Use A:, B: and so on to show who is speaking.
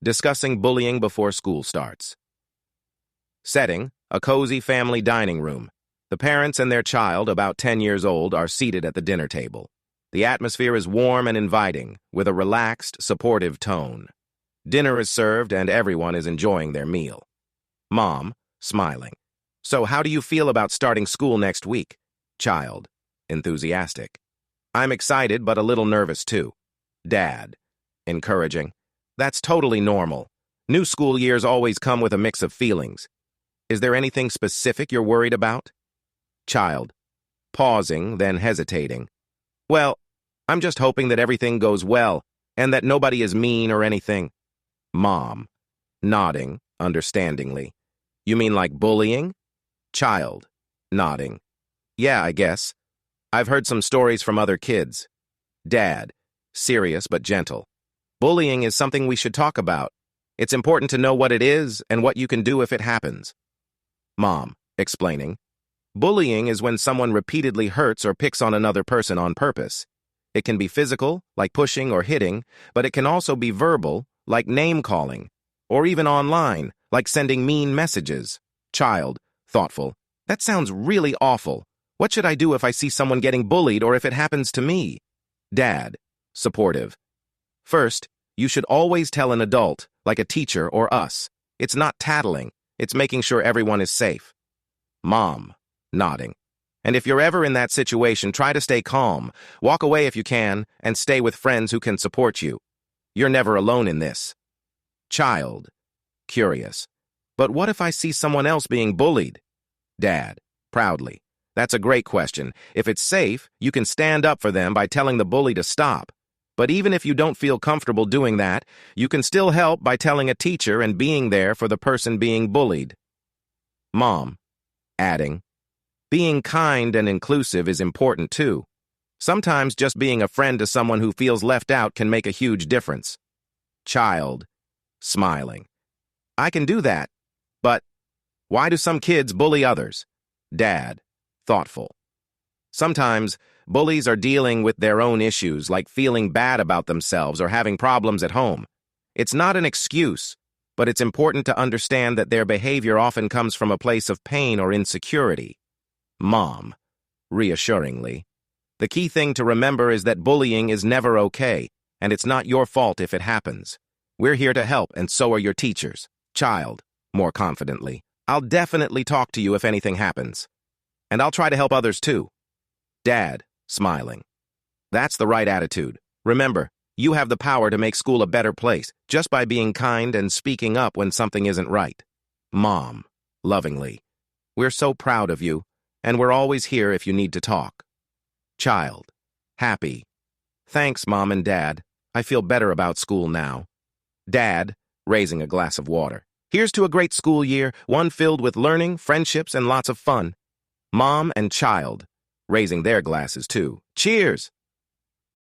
A: Discussing bullying before school starts. Setting, a cozy family dining room. The parents and their child, about 10 years old, are seated at the dinner table. The atmosphere is warm and inviting, with a relaxed, supportive tone. Dinner is served and everyone is enjoying their meal. Mom, smiling. So how do you feel about starting school next week? Child, enthusiastic. I'm excited but a little nervous too. Dad, encouraging. That's totally normal. New school years always come with a mix of feelings. Is there anything specific you're worried about? Child, pausing, then hesitating. Well, I'm just hoping that everything goes well and that nobody is mean or anything. Mom, nodding, understandingly. You mean like bullying? Child, nodding. Yeah, I guess. I've heard some stories from other kids. Dad, serious but gentle. Bullying is something we should talk about. It's important to know what it is and what you can do if it happens. Mom, explaining. Bullying is when someone repeatedly hurts or picks on another person on purpose. It can be physical, like pushing or hitting, but it can also be verbal, like name-calling, or even online, like sending mean messages. Child, thoughtful. That sounds really awful. What should I do if I see someone getting bullied or if it happens to me? Dad, supportive. First, you should always tell an adult, like a teacher or us. It's not tattling. It's making sure everyone is safe. Mom, nodding. And if you're ever in that situation, try to stay calm. Walk away if you can, and stay with friends who can support you. You're never alone in this. Child, curious. But what if I see someone else being bullied? Dad, proudly. That's a great question. If it's safe, you can stand up for them by telling the bully to stop. But even if you don't feel comfortable doing that, you can still help by telling a teacher and being there for the person being bullied. Mom, adding. Being kind and inclusive is important too. Sometimes just being a friend to someone who feels left out can make a huge difference. Child, smiling. I can do that, but why do some kids bully others? Dad, thoughtful. Sometimes, bullies are dealing with their own issues, like feeling bad about themselves or having problems at home. It's not an excuse, but it's important to understand that their behavior often comes from a place of pain or insecurity. Mom, reassuringly. The key thing to remember is that bullying is never okay, and it's not your fault if it happens. We're here to help, and so are your teachers. Child, more confidently. I'll definitely talk to you if anything happens. And I'll try to help others too. Dad, smiling. That's the right attitude. Remember, you have the power to make school a better place just by being kind and speaking up when something isn't right. Mom, lovingly. We're so proud of you, and we're always here if you need to talk. Child, happy. Thanks, Mom and Dad. I feel better about school now. Dad, raising a glass of water. Here's to a great school year, one filled with learning, friendships, and lots of fun. Mom and child, raising their glasses too. Cheers!